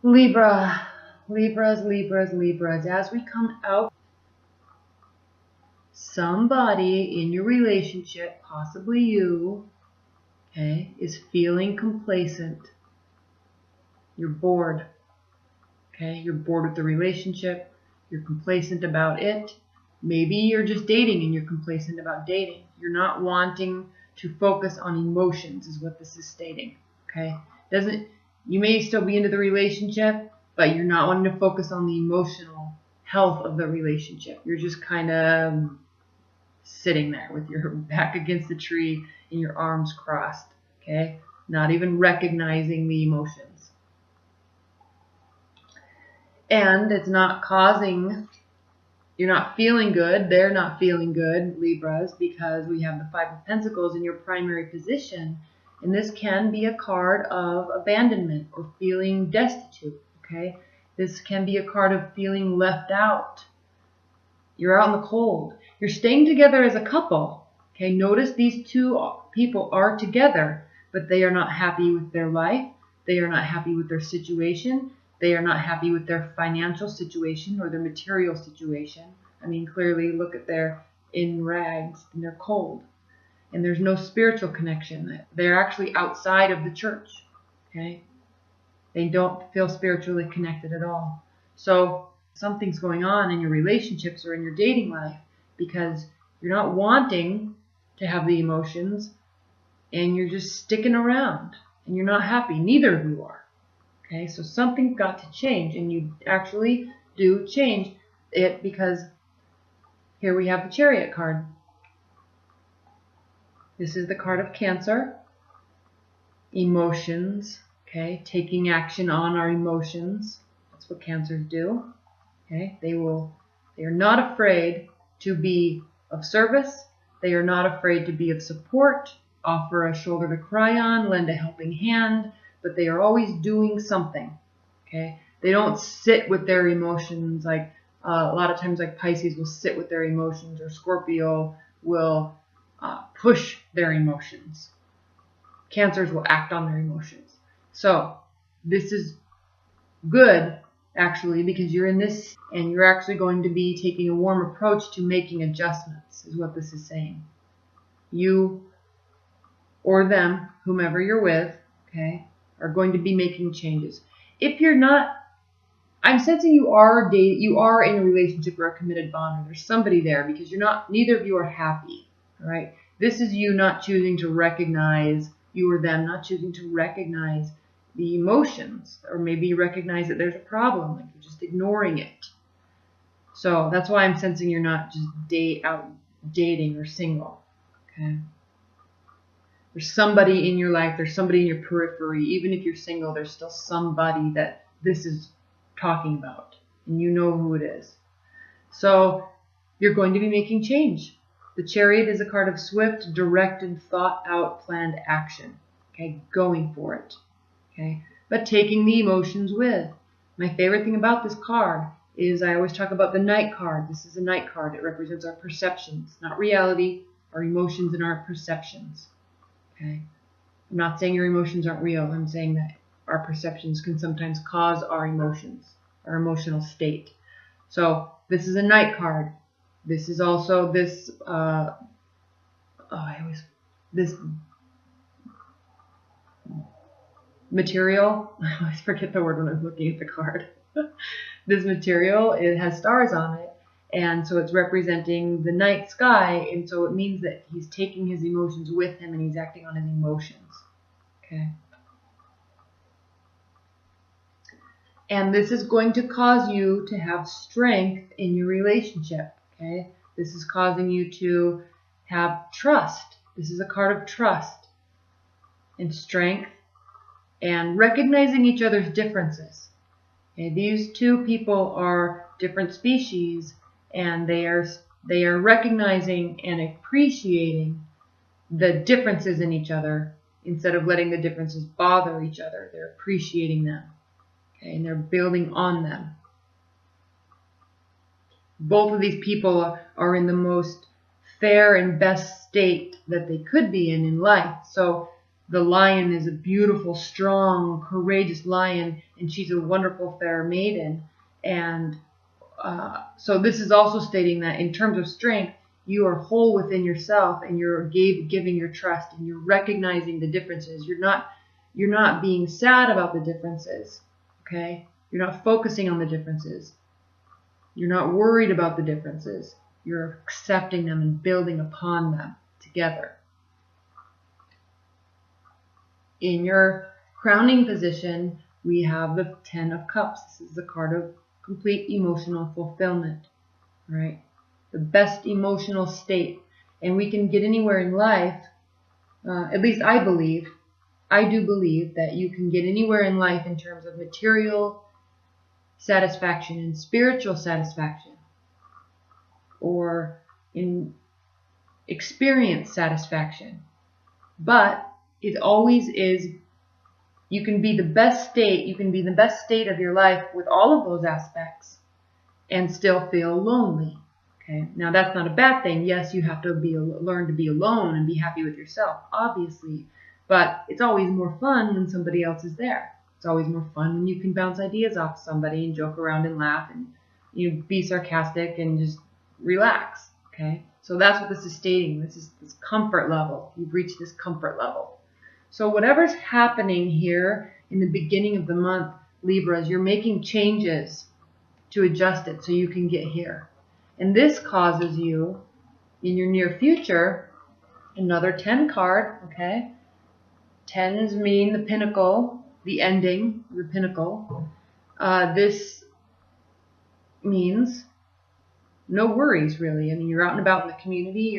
Libra, Libras, Libras, Libras. As we come out, somebody in your relationship, possibly you, okay, is feeling complacent. You're bored. Okay, you're bored with the relationship. You're complacent about it. Maybe you're just dating and you're complacent about dating. You're not wanting to focus on emotions, is what this is stating. Okay, you may still be into the relationship, but you're not wanting to focus on the emotional health of the relationship. You're just kind of sitting there with your back against the tree and your arms crossed. Okay, not even recognizing the emotions. And it's not causing, you're not feeling good, they're not feeling good, Libras, because we have the Five of Pentacles in your primary position. And this can be a card of abandonment or feeling destitute, okay? This can be a card of feeling left out. You're out in the cold. You're staying together as a couple, okay? Notice these two people are together, but they are not happy with their life. They are not happy with their situation. They are not happy with their financial situation or their material situation. I mean, clearly look at they're in rags and they're cold. And there's no spiritual connection. They're actually outside of the church. Okay? They don't feel spiritually connected at all. So something's going on in your relationships or in your dating life because you're not wanting to have the emotions and you're just sticking around and you're not happy. Neither of you are. Okay, so something's got to change, and you actually do change it because here we have the Chariot card. This is the card of Cancer. Emotions, okay, taking action on our emotions. That's what Cancers do. Okay, they are not afraid to be of service. They are not afraid to be of support, offer a shoulder to cry on, lend a helping hand. But they are always doing something, okay? They don't sit with their emotions like a lot of times like Pisces will sit with their emotions or Scorpio will push their emotions. Cancers will act on their emotions. So this is good actually because you're in this and you're actually going to be taking a warm approach to making adjustments is what this is saying. You or them, whomever you're with, okay, are going to be making changes. If you're not, I'm sensing you are in a relationship or a committed bond, or there's somebody there because neither of you are happy. All right. This is you not choosing to recognize, you or them not choosing to recognize the emotions, or maybe you recognize that there's a problem, like you're just ignoring it. So that's why I'm sensing you're not just out dating or single. Okay. There's somebody in your life, there's somebody in your periphery. Even if you're single, there's still somebody that this is talking about. And you know who it is. So you're going to be making change. The Chariot is a card of swift, direct, and thought out, planned action. Okay, going for it. Okay, but taking the emotions with. My favorite thing about this card is I always talk about the Knight card. This is a Knight card. It represents our perceptions, not reality, our emotions and our perceptions. Okay. I'm not saying your emotions aren't real. I'm saying that our perceptions can sometimes cause our emotions, our emotional state. So this is a Knight card. This is also this, this material. I always forget the word when I'm looking at the card. This material, it has stars on it. And so it's representing the night sky, and so it means that he's taking his emotions with him and he's acting on his emotions. Okay. And this is going to cause you to have strength in your relationship. Okay. This is causing you to have trust. This is a card of trust and strength and recognizing each other's differences. Okay. These two people are different species. And they are recognizing and appreciating the differences in each other instead of letting the differences bother each other. They're appreciating them. Okay, and they're building on them. Both of these people are in the most fair and best state that they could be in life. So the lion is a beautiful, strong, courageous lion, and she's a wonderful fair maiden. And so this is also stating that in terms of strength, you are whole within yourself, and you're giving your trust, and you're recognizing the differences. You're not being sad about the differences. Okay? You're not focusing on the differences. You're not worried about the differences. You're accepting them and building upon them together. In your crowning position, we have the 10 of Cups. This is the card of complete emotional fulfillment, right? The best emotional state. And we can get anywhere in life, at least I do believe that you can get anywhere in life in terms of material satisfaction and spiritual satisfaction, or in experience satisfaction. But it always is, you can be the best state of your life with all of those aspects and still feel lonely. Okay, now that's not a bad thing. Yes, you have to learn to be alone and be happy with yourself, obviously. But it's always more fun when somebody else is there. It's always more fun when you can bounce ideas off somebody and joke around and laugh and be sarcastic and just relax. Okay, so that's what this is stating. This is this comfort level. You've reached this comfort level. So whatever's happening here in the beginning of the month, Libras, you're making changes to adjust it so you can get here. And this causes you, in your near future, another 10 card, okay? 10s mean the pinnacle, the ending, the pinnacle. This means no worries, really. I mean, you're out and about in the community,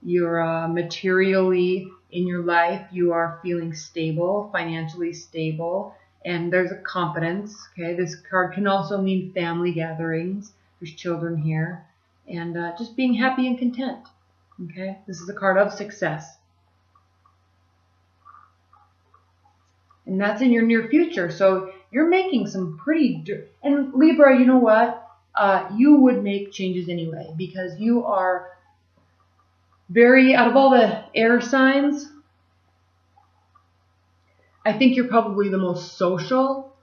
you're materially in your life, you are feeling stable, financially stable, and there's a competence, okay? This card can also mean family gatherings. There's children here, and just being happy and content, okay? This is a card of success. And that's in your near future, so you're making some pretty... And Libra, you know what? You would make changes anyway, because you are very... Out of all the air signs, I think you're probably the most social.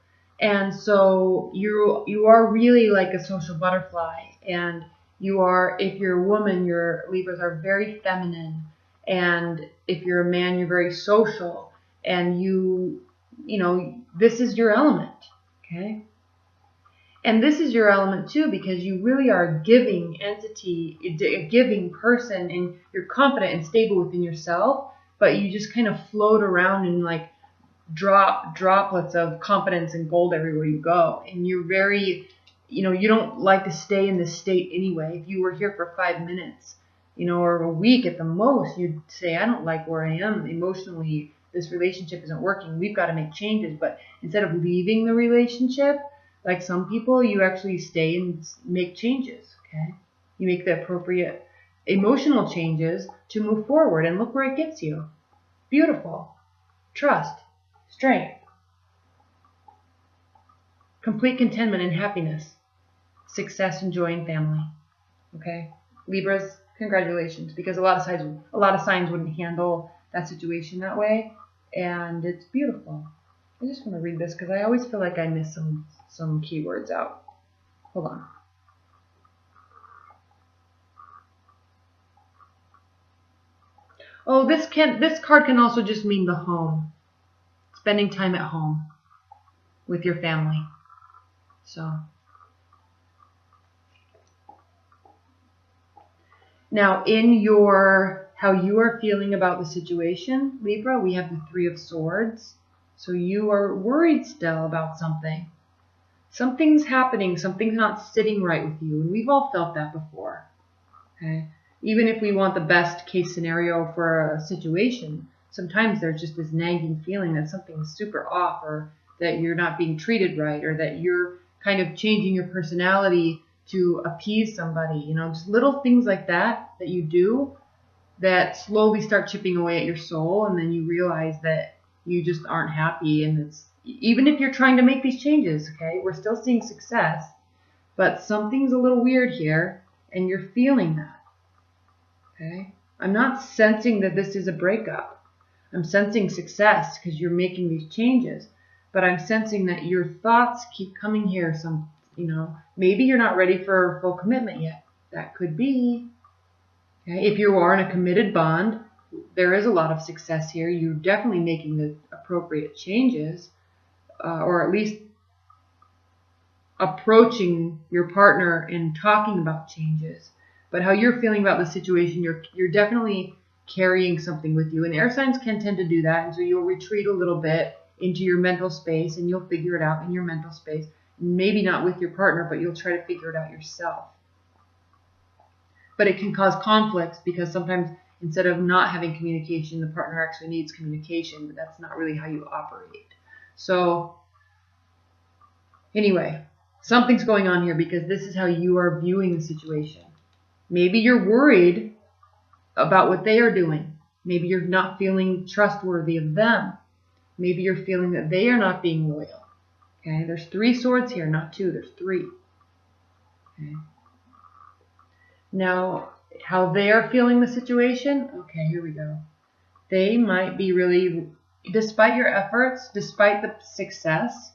And so you are really like a social butterfly, and you are, if you're a woman, your Libras are very feminine, and if you're a man, you're very social, and you know, this is your element, okay? And this is your element too, because you really are a giving entity, a giving person, and you're confident and stable within yourself, but you just kind of float around and like droplets of confidence and gold everywhere you go. And you're very, you don't like to stay in this state anyway. If you were here for 5 minutes, or a week at the most, you'd say, I don't like where I am emotionally. This relationship isn't working. We've got to make changes. But instead of leaving the relationship, like some people, you actually stay and make changes, okay? You make the appropriate emotional changes to move forward, and look where it gets you. Beautiful. Trust. Strength, complete contentment and happiness, success and joy in family. Okay, Libras, congratulations, because a lot of signs wouldn't handle that situation that way, and it's beautiful. I just want to read this because I always feel like I miss some keywords out. Hold on. Oh, this card can also just mean the home. Spending time at home with your family. So now in how you are feeling about the situation, Libra, we have the 3 of Swords. So you are worried still about something. Something's happening, something's not sitting right with you, and we've all felt that before. Okay? Even if we want the best case scenario for a situation, sometimes there's just this nagging feeling that something's super off, or that you're not being treated right, or that you're kind of changing your personality to appease somebody. Just little things like that you do that slowly start chipping away at your soul, and then you realize that you just aren't happy. And it's, even if you're trying to make these changes, okay, we're still seeing success, but something's a little weird here, and you're feeling that. Okay? I'm not sensing that this is a breakup. I'm sensing success because you're making these changes, but I'm sensing that your thoughts keep coming here. Maybe you're not ready for full commitment yet. That could be. Okay? If you are in a committed bond, there is a lot of success here. You're definitely making the appropriate changes, or at least approaching your partner and talking about changes. But how you're feeling about the situation, you're definitely carrying something with you. And air signs can tend to do that, and so you'll retreat a little bit into your mental space, and you'll figure it out in your mental space. Maybe not with your partner, but you'll try to figure it out yourself. But it can cause conflicts because sometimes instead of not having communication, the partner actually needs communication, but that's not really how you operate. So anyway, something's going on here because this is how you are viewing the situation. Maybe you're worried about what they are doing. Maybe you're not feeling trustworthy of them. Maybe you're feeling that they are not being loyal. Okay, there's 3 swords here, not 2, there's 3. Okay. Now, how they are feeling the situation, okay, here we go. They might be really, despite your efforts, despite the success,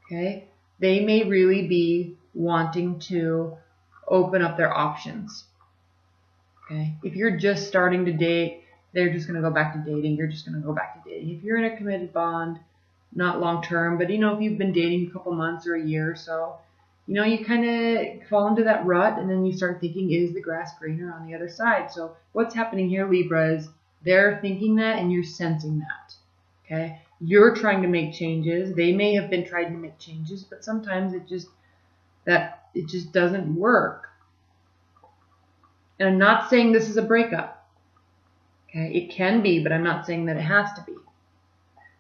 okay, they may really be wanting to open up their options. Okay, if you're just starting to date, they're just going to go back to dating. You're just going to go back to dating. If you're in a committed bond, not long term, but if you've been dating a couple months or a year or so, you kind of fall into that rut, and then you start thinking, is the grass greener on the other side? So what's happening here, Libra, is they're thinking that and you're sensing that. Okay, you're trying to make changes. They may have been trying to make changes, but sometimes it just doesn't work. And I'm not saying this is a breakup. Okay, it can be, but I'm not saying that it has to be.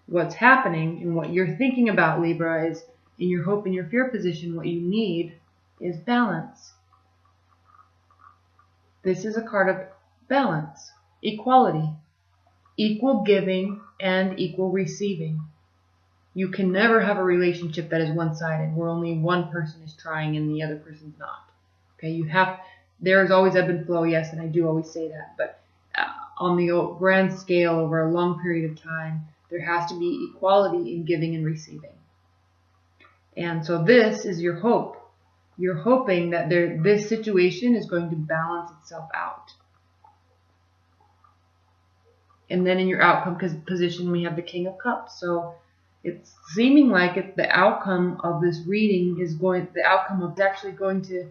What's happening and what you're thinking about, Libra, is in your hope and your fear position, what you need is balance. This is a card of balance, equality, equal giving and equal receiving. You can never have a relationship that is one-sided, where only one person is trying and the other person's not. Okay, there is always ebb and flow, yes, and I do always say that, but on the grand scale, over a long period of time, there has to be equality in giving and receiving. And so this is your hope. You're hoping that this situation is going to balance itself out. And then in your outcome position, we have the King of Cups. So it's seeming like the outcome of this reading is actually going to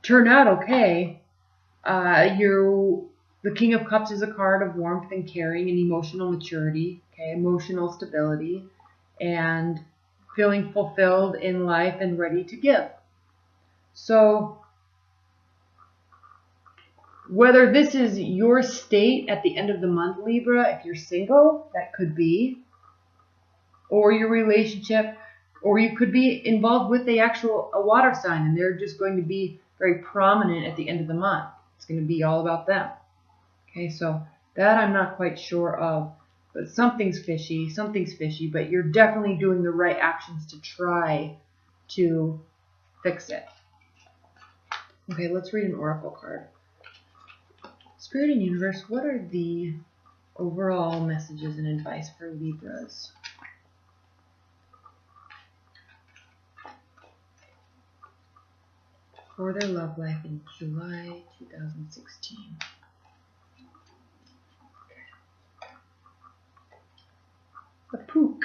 turn out okay. The King of Cups is a card of warmth and caring and emotional maturity, okay, emotional stability, and feeling fulfilled in life and ready to give. So whether this is your state at the end of the month, Libra, if you're single, that could be, or your relationship, or you could be involved with a water sign, and they're just going to be very prominent at the end of the month. It's going to be all about them. Okay, so that I'm not quite sure of, but something's fishy, but you're definitely doing the right actions to try to fix it. Okay, let's read an oracle card. Spirit and Universe, what are the overall messages and advice for Libras? For their love life in July 2016. A pook.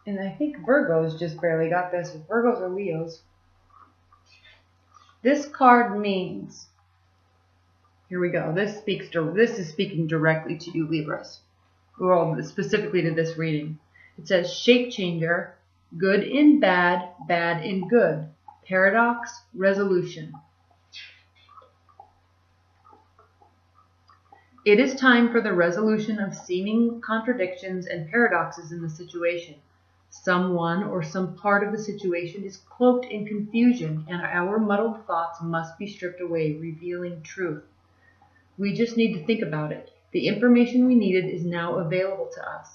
And I think Virgos just barely got this. Virgos or Leos. This card means, here we go. This is speaking directly to you, Libras. Well, specifically to this reading. It says shape changer, good in bad, bad in good. Paradox, resolution. It is time for the resolution of seeming contradictions and paradoxes in the situation. Someone or some part of the situation is cloaked in confusion, and our muddled thoughts must be stripped away, revealing truth. We just need to think about it. The information we needed is now available to us.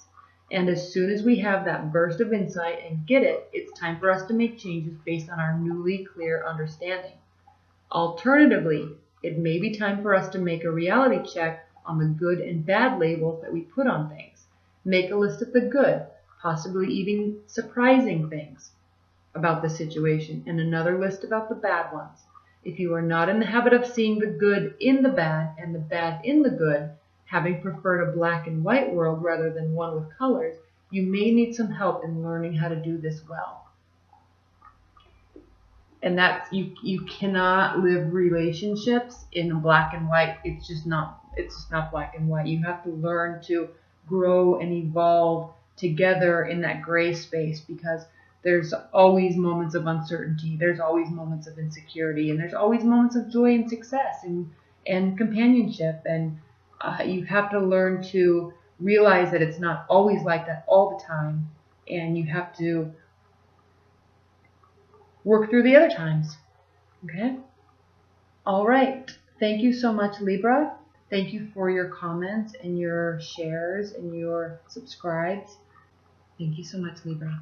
And as soon as we have that burst of insight and get it, it's time for us to make changes based on our newly clear understanding. Alternatively, It may be time for us to make a reality check on the good and bad labels that we put on things. Make a list of the good, possibly even surprising things about the situation, and another list about the bad ones. If you are not in the habit of seeing the good in the bad and the bad in the good, having preferred a black and white world rather than one with colors, you may need some help in learning how to do this well. And that's, you cannot live relationships in black and white. It's just not black and white. You have to learn to grow and evolve together in that gray space, because there's always moments of uncertainty, there's always moments of insecurity, and there's always moments of joy and success and companionship. And you have to learn to realize that it's not always like that all the time, and you have to work through the other times. Okay? All right. Thank you so much, Libra. Thank you for your comments and your shares and your subscribes. Thank you so much, Libra.